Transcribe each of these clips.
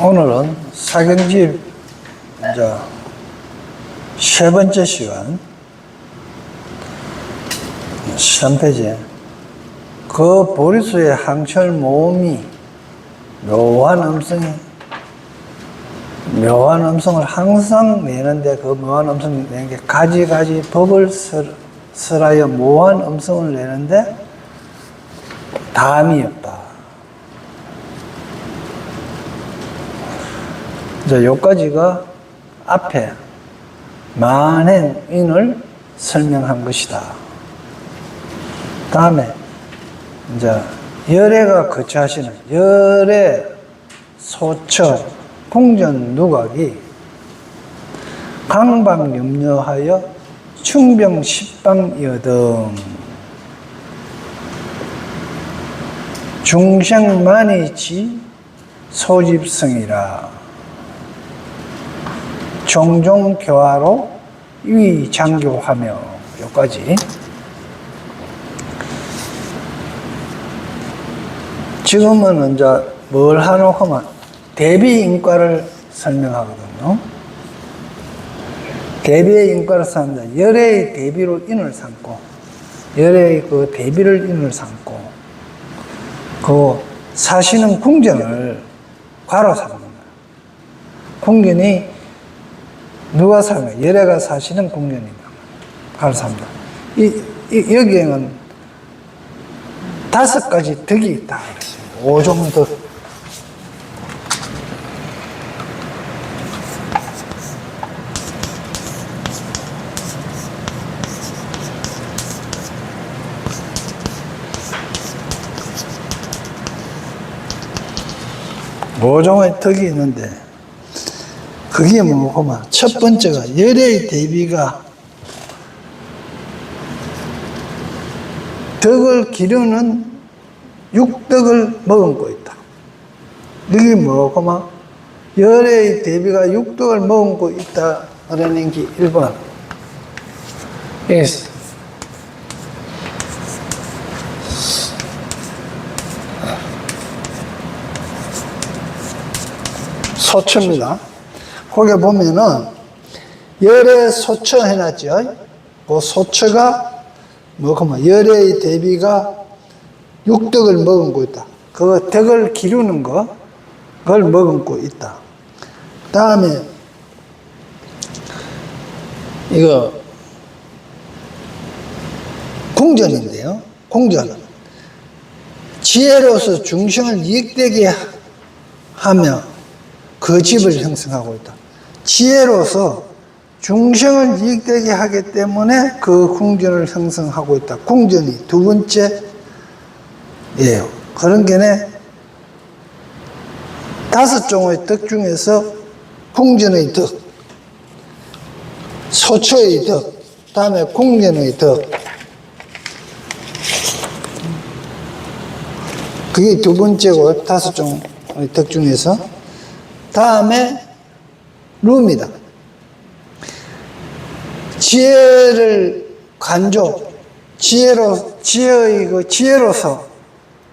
오늘은 사경집 이제 세 번째 시간 3페이지 그 보리수의 항철 모음이 묘한 음성을 항상 내는데 그 묘한 음성을 내는 게 가지 법을 설하여 묘한 음성을 내는데 담이 없다. 이제 여기까지가 앞에 만행인을 설명한 것이다. 다음에 이제 열애가 거처하시는 열애 소처 궁전 누각이 강방염려하여 충병십방이어등 중생만이지 소집성이라 종종 교화로 위장교하며 여기까지. 지금은 이제 뭘 하노 하면 대비인과를 설명하거든요. 대비의 인과를 삼는다. 열애의 대비로 인을 삼고 열애의 그 대비를 인을 삼고 그 사시는 궁전을 과로 삼는 거예요. 궁전이 누가 사는 거예요? 열애가 사시는 궁전이다. 과로 삼다. 여기에는 5가지 덕이 있다. 5종 덕. 모종의 덕이 있는데 그게 뭐고 첫 번째가 열애의 대비가 덕을 기르는 육덕을 머금고 있다. 이게 뭐고 열애의 대비가 육덕을 머금고 있다 그러는 게 1번. 소처입니다. 거기 보면은 열애 소처 해놨죠. 그 소처가 뭐고 열애의 대비가 육덕을 머금고 있다. 그 덕을 기르는 그걸 머금고 있다. 다음에 이거 궁전인데요. 궁전은 지혜로서 중생을 이익되게 하며 그 집을 형성하고 있다. 지혜로서 중생을 이익되게 하기 때문에 그 궁전을 형성하고 있다. 궁전이 두 번째예요. 그런 게네 5종의 덕 중에서 궁전의 덕, 소처의 덕, 다음에 궁전의 덕. 그게 두 번째고 5종의 덕 중에서. 다음에 루입니다. 지혜를 간조, 지혜로서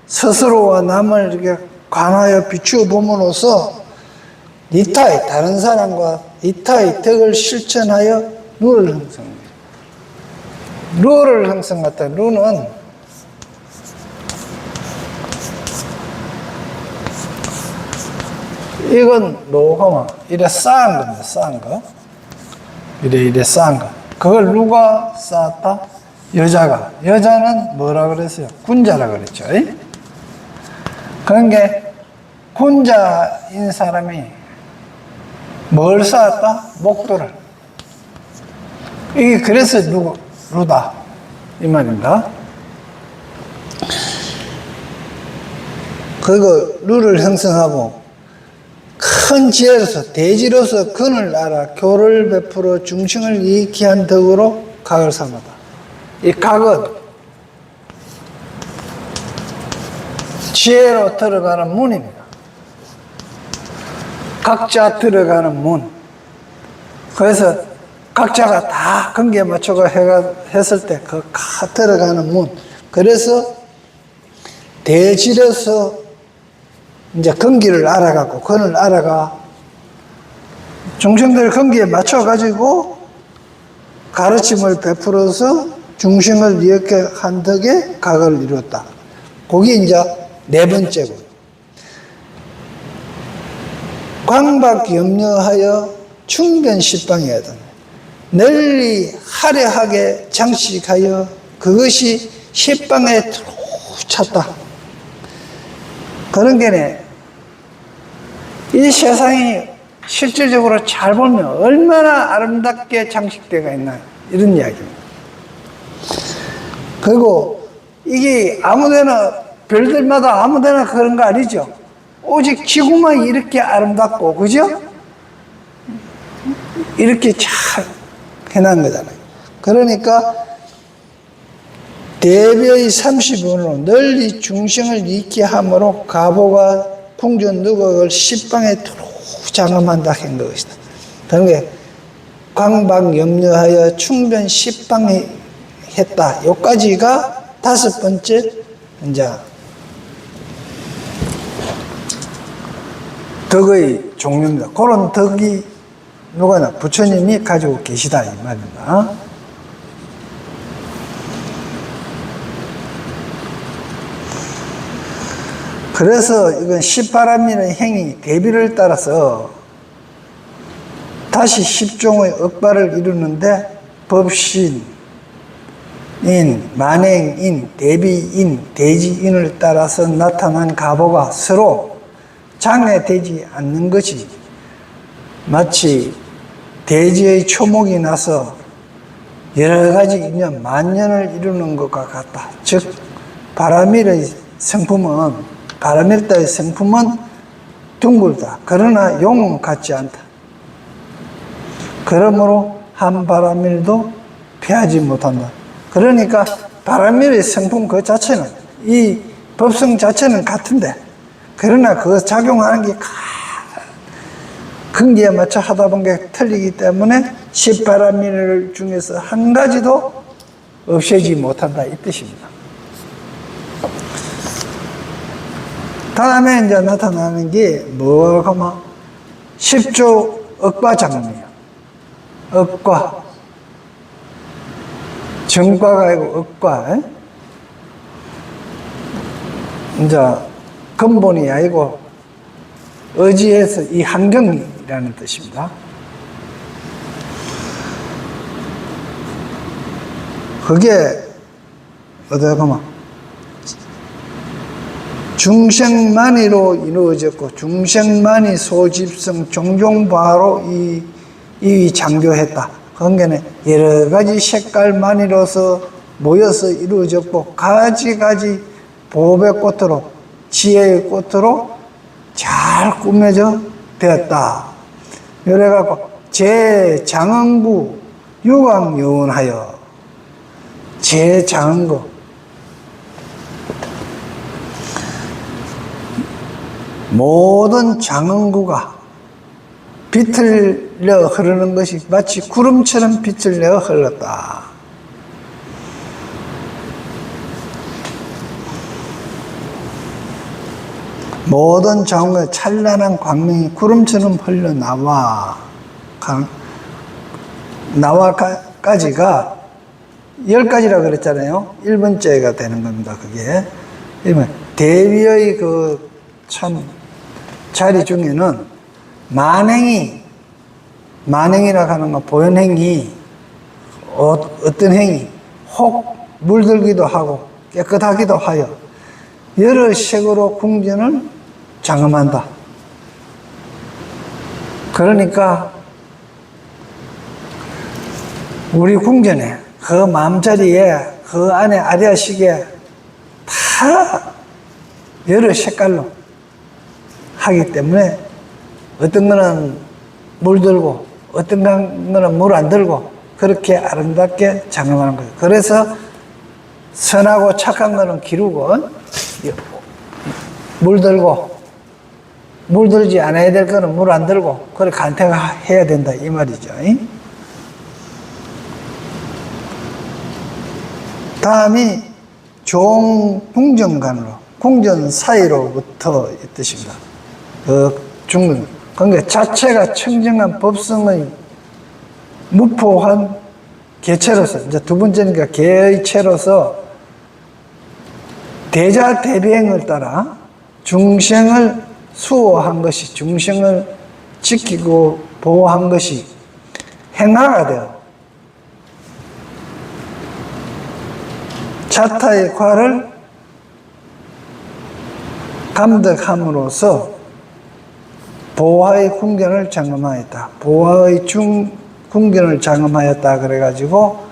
스스로와 남을 이렇게 관하여 비추어 봄으로써 이타의 다른 사람과 이타의 덕을 실천하여 루를 형성합니다. 루를 형성했다. 루는 이건 뭐고 이래 쌓은 겁니다. 쌓은 거. 이래 쌓은 거. 그걸 누가 쌓았다? 여자가. 여자는 뭐라 그랬어요? 군자라 그랬죠. 그런 게 군자인 사람이 뭘 쌓았다? 목도를. 이게 그래서 루다. 이 말입니다. 그리고 루를 형성하고 큰 지혜로서 대지로서 근을 알아 교를 베풀어 중생을 이익케 한 덕으로 각을 삼았다. 이 각은 지혜로 들어가는 문입니다. 각자 들어가는 문. 그래서 각자가 다 관계에 맞춰서 했을 때 그 들어가는 문. 그래서 대지로서 이제 건기를 알아가고 건을 알아가 중생들 건기에 맞춰가지고 가르침을 베풀어서 중생을 이렇게 한 덕에 각을 이뤘다. 그게 이제 네 번째고. 광박 염려하여 충변 십방해야 된다. 널리 화려하게 장식하여 그것이 십방에 찼다. 그런 게네. 이 세상이 실질적으로 잘 보면 얼마나 아름답게 장식되어 있나 이런 이야기입니다. 그리고 이게 아무데나 별들마다 아무데나 그런 거 아니죠. 오직 지구만 이렇게 아름답고 그죠? 이렇게 잘 해놓은 거잖아요. 그러니까 대비의 30원으로 널리 중생을 익게 함으로 가보가 풍전 누각을 십방에 두루 장엄한다 한 것이다. 그러니까 광박 염려하여 충변 십방에 했다. 여기까지가 다섯 번째 이제 덕의 종류입니다. 그런 덕이 누가나 부처님이 가지고 계시다 이 말입니다. 그래서 이건 십바람이라는 행위 대비를 따라서 다시 십종의 억발을 이루는데 법신인, 만행인, 대비인, 대지인을 따라서 나타난 가보가 서로 장애되지 않는 것이 마치 대지의 초목이 나서 여러 가지 인연, 만년을 이루는 것과 같다. 즉 바라밀의 성품은 바라밀다의 성품은 둥글다. 그러나 용은 같지 않다. 그러므로 한 바라밀도 피하지 못한다. 그러니까 바라밀의 성품 그 자체는 이 법성 자체는 같은데 그러나 그 작용하는 게 근기에 맞춰 하다 본 게 틀리기 때문에 십바라밀 중에서 한 가지도 없애지 못한다 이 뜻입니다. 다음에 이제 나타나는 게 뭐가 뭐 십조 억과장이에요. 억과 정과가 아니고 억과. 이제 근본이 아니고 의지에서 이 환경이라는 뜻입니다. 그게 어디가 가면 중생만이로 이루어졌고 중생만이 소집성 종종바로 이 장교했다. 그러니까 여러 가지 색깔만이로서 모여서 이루어졌고 가지가지 보배의 꽃으로 지혜의 꽃으로 잘 꾸며져 되었다. 이래갖고 제장흥구 유광여운하여 제장흥구 모든 장흥구가 빛을 내어 흐르는 것이 마치 구름처럼 빛을 내어 흘렀다. 모든 장흥의 찬란한 광명이 구름처럼 흘러나와 나와까지가 10가지라 그랬잖아요. 1번째가 되는 겁니다. 그게 대비의 그 참 자리 중에는 만행이라고 하는 건 보현행이 어떤 행위 혹 물들기도 하고 깨끗하기도 하여 여러 색으로 궁전을 장엄한다. 그러니까 우리 궁전에 그 마음자리에 그 안에 아리아식에 다 여러 색깔로 하기 때문에 어떤 거는 물들고 어떤 거는 물 안 들고 그렇게 아름답게 장엄하는 거예요. 그래서 선하고 착한 거는 기르고 물들지 않아야 될 거는 물 안 들고 그렇게 간택해야 된다 이 말이죠. 다음이 종풍정간으로 궁전 사이로부터 이 뜻입니다. 중문. 그러니까 자체가 청정한 법성의 무포한 개체로서, 이제 두 번째니까 개의 체로서 대자대비행을 따라 중생을 수호한 것이, 중생을 지키고 보호한 것이 행하가 되어 자타의 과를 감덕함으로써 보화의 궁견을 장엄하였다. 보화의 궁견을 장엄하였다. 그래가지고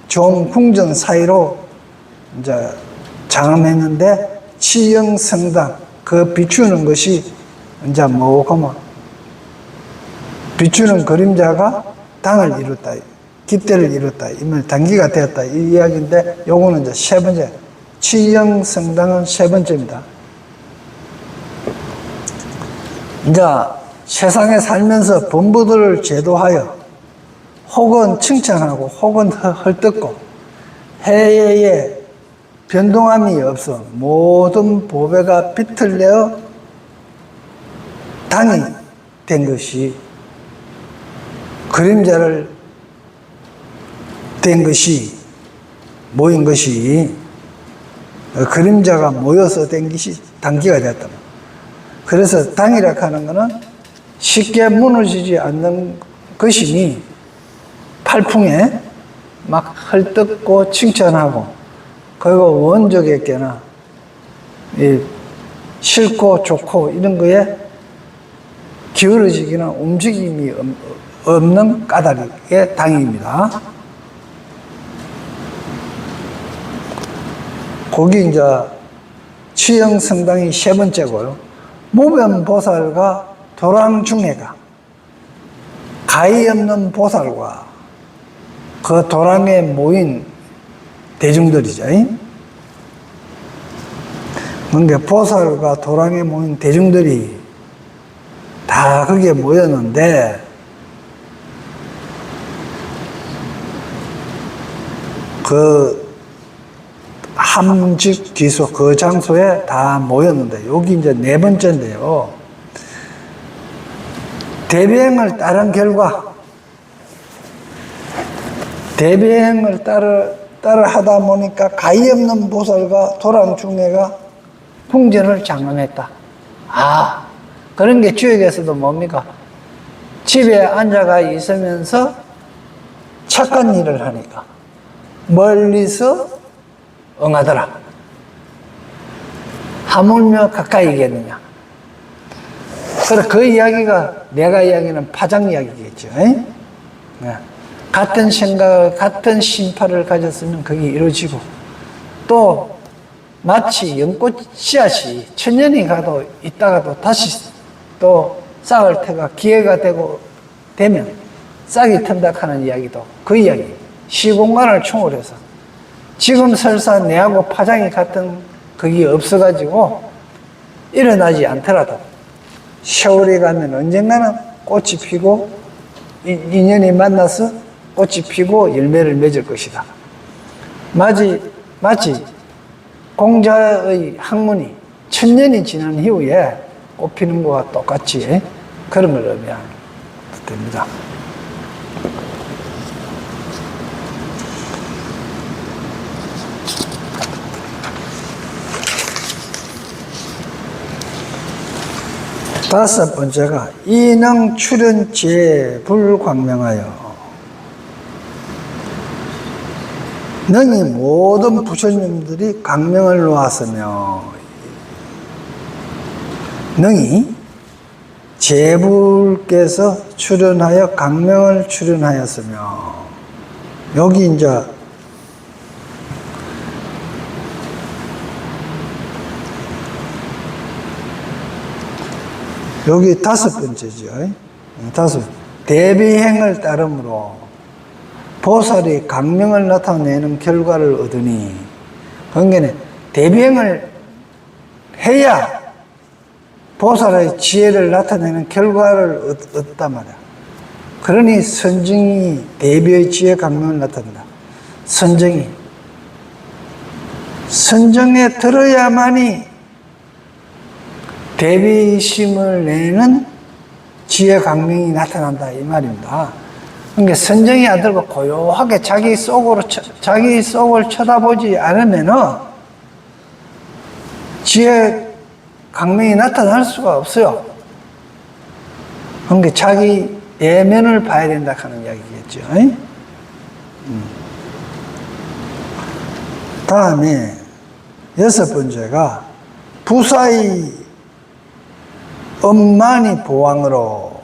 좀 궁전 사이로 이제 장엄했는데 치영성당, 그 비추는 것이 이제 뭐고 비추는 그림자가 당을 이뤘다. 깃대를 이뤘다. 이면 단기가 되었다. 이 이야기인데 요거는 이제 세 번째. 치영성당은 세 번째입니다. 이제 세상에 살면서 범부들을 제도하여 혹은 칭찬하고 혹은 헐뜯고 해외에 변동함이 없어 모든 보배가 비틀려 당이 된 것이 그림자를 된 것이 모인 것이 그림자가 모여서 된 것이 단기가 되었다. 그래서 당이라 하는 것은 쉽게 무너지지 않는 것이니 팔풍에 막 헐뜯고 칭찬하고 그리고 원적에게나 싫고 좋고 이런 거에 기울어지기나 움직임이 없는 까닭의 당입니다. 거기 이제 치영성당이 세 번째고요. 무변보살과 도랑중해가 가히 없는 보살과 그 도랑에 모인 대중들이죠. 그러니까 보살과 도랑에 모인 대중들이 다 거기에 모였는데 그 함직 기소 그 장소에 다 모였는데 여기 이제 네 번째인데요. 대비행을 따른 결과 대비행을 따라 하다 보니까 가히 없는 보살과 도랑중해가 궁전을 장엄했다. 아, 그런 게 주역에서도 뭡니까? 집에 앉아가 있으면서 착한 일을 하니까 멀리서 응하더라. 하물며 가까이겠느냐. 그래서 그 이야기가 내가 이야기는 파장 이야기겠죠. 네. 같은 생각을, 같은 심파를 가졌으면 그게 이루어지고 또 마치 연꽃 씨앗이 천년이 가도 있다가도 다시 또 싹을 태가 기회가 되면 싹이 튼다 하는 이야기도 그 이야기. 시공간을 총을해서 지금 설사 내하고 파장이 같은 그게 없어가지고 일어나지 않더라도 세월이 가면 언젠가는 꽃이 피고 인연이 만나서 꽃이 피고 열매를 맺을 것이다. 마치 공자의 학문이 1000년이 지난 이후에 꽃피는 것과 똑같이 그런 걸 의미하는 됩니다. 다섯 번째가 이능 출현지에 불광명하여 능히 모든 부처님들이 광명을 놓았으며 능히 제불께서 출현하여 광명을 출현하였으며 여기 이제 여기 다섯 번째죠. 대비행을 따름으로 보살이 강명을 나타내는 결과를 얻으니 그러니까 대비행을 해야 보살의 지혜를 나타내는 결과를 얻단 말이야. 그러니 선정이 대비의 지혜 강명을 나타낸다. 선정이 선정에 들어야만이 대비심을 내는 지혜 강명이 나타난다 이 말입니다. 그러니까 선정이 안 들고 고요하게 자기 속을 쳐다보지 않으면은 지혜 강명이 나타날 수가 없어요. 그러니까 자기 내면을 봐야 된다 하는 이야기겠죠. 다음에 6번째가 부사의 엄만이 보왕으로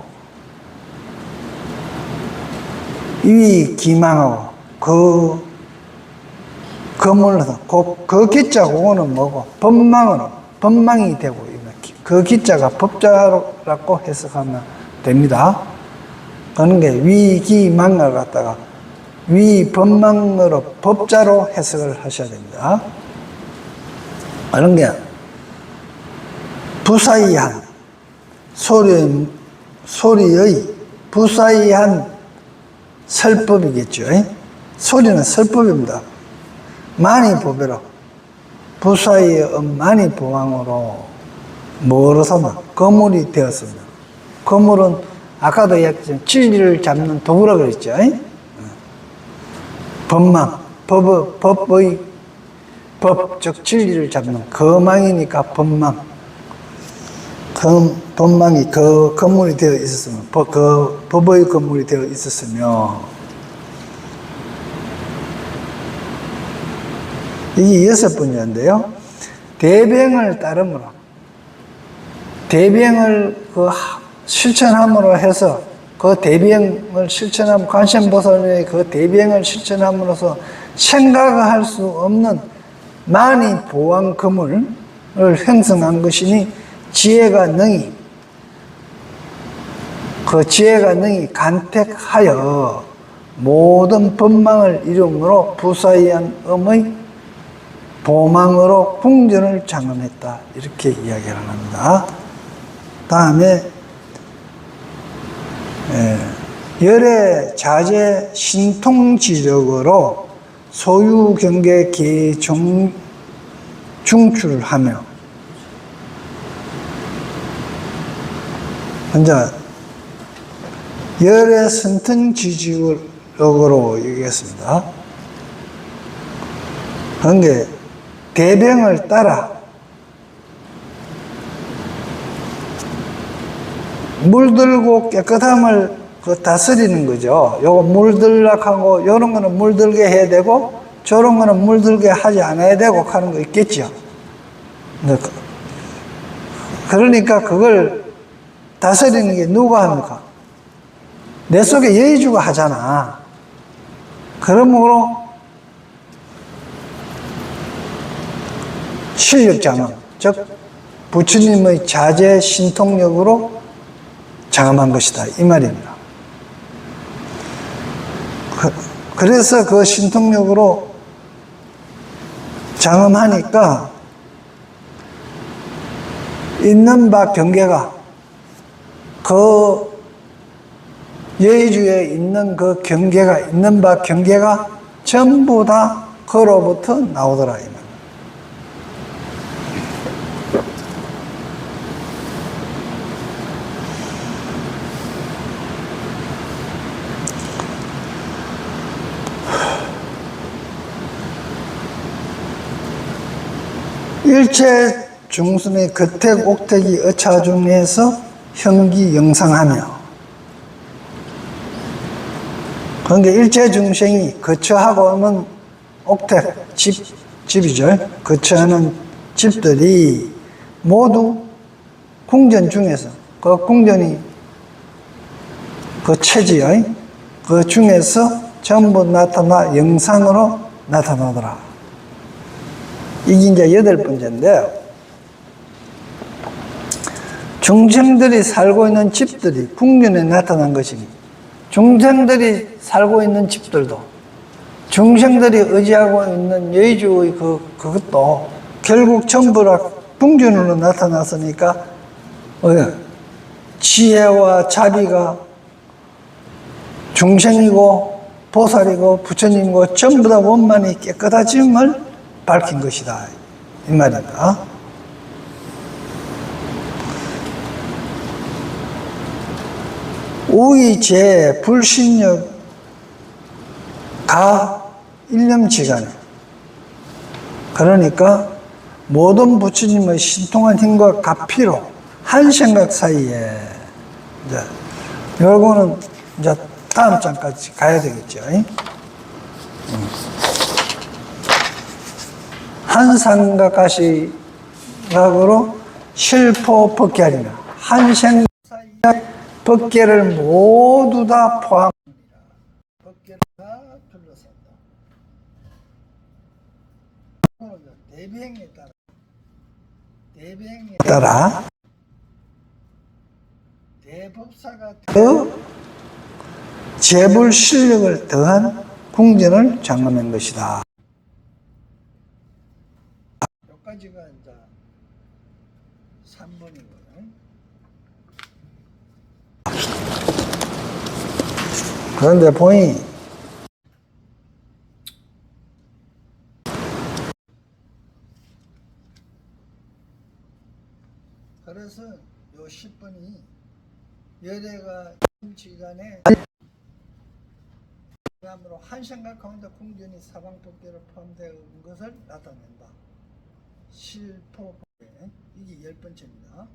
위 기망하고 그 건물에서 그 기자 그거는 뭐고 법망이 되고 그 기자가 법자라고 해석하면 됩니다. 그런 게 위기망을 갖다가 위법망으로 법자로 해석을 하셔야 됩니다. 그런 게 부사이한 소리의 부사이한 설법이겠죠. 소리는 설법입니다. 많이 보배로 부사의 많이 보왕으로 뭐로 삼아 거물이 되었습니다. 거물은 아까도 이야기했지만 진리를 잡는 도구라 그랬죠. 법망, 법적 진리를 잡는 거망이니까 법망. 법망이 그 건물이 되어 있었으면, 그 법의 건물이 되어 있었으며, 이게 6번째인데요. 대병을 따름으로, 대병을 실천함으로 해서 그 대비행을 실천함, 관세음보살의 그 대비행을 실천함으로써 생각할 수 없는 많이 보왕 거물을 형성한 것이니 지혜가 능히 간택하여 모든 법망을 이름으로 부사이한 음의 보망으로 궁전을 장엄했다. 이렇게 이야기를 합니다. 다음에 열의 자제 신통지력으로 소유경계 중출을 하며 먼저 열의 선통지력으로 얘기했습니다. 그런데 대병을 따라 물들고 깨끗함을 다스리는 거죠. 요거 물들락하고 요런 거는 물들게 해야 되고 저런 거는 물들게 하지 않아야 되고 하는 거 있겠죠. 그러니까 그걸 다스리는 게 누가 합니까? 내 속에 여의주가 하잖아. 그러므로 실력장엄, 즉 부처님의 자제 신통력으로 장엄한 것이다 이 말입니다. 그래서 그 신통력으로 장엄하니까 있는 바 경계가 그 여의주에 있는 그 경계가 있는 바 경계가 전부 다 그로부터 나오더라 이 말. 일체 중순의 거택, 옥택이 어차 중에서 현기 영상하며 그런데 일체 중생이 거처하고는 옥택, 집이죠. 거처하는 집들이 모두 궁전 중에서 그 궁전이 그 체지의 그 중에서 전부 나타나 영상으로 나타나더라. 이게 이제 8번째인데요. 중생들이 살고 있는 집들이 궁전에 나타난 것입니다. 중생들이 살고 있는 집들도 중생들이 의지하고 있는 여의주의 그것도 결국 전부 다 궁전으로 나타났으니까 지혜와 자비가 중생이고 보살이고 부처님이고 전부 다 원만히 깨끗하심을 밝힌 것이다. 이 말입니다. 우의제 불신력 가 일념지간에, 그러니까 모든 부처님의 신통한 힘과 가피로 한 생각 사이에, 이제 요거는 이제 다음 장까지 가야 되겠죠. 한 생각가시각으로 실포 법계하리나, 한 생각 사이에 법계를 모두 다 포함합니다. 법계를 다 둘러싼다. 대비행에 따라 대법사가 더 재불 실력을 더한 궁전을 장엄한 것이다. 여기까지가 이제 3번이거든요. 그런데 보니 그래서 요 10번이 여대가 지간에 그야말로 한 생각 가운데 궁전이 사방법계로 포함되어 온 것을 나타낸다. 실포법계, 이게 10번째입니다.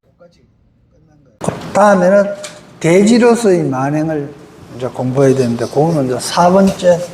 여기까지 끝난 거예요. 다음에는 대지로서의 만행을 이제 공부해야 되는데, 그거는 이제 4번째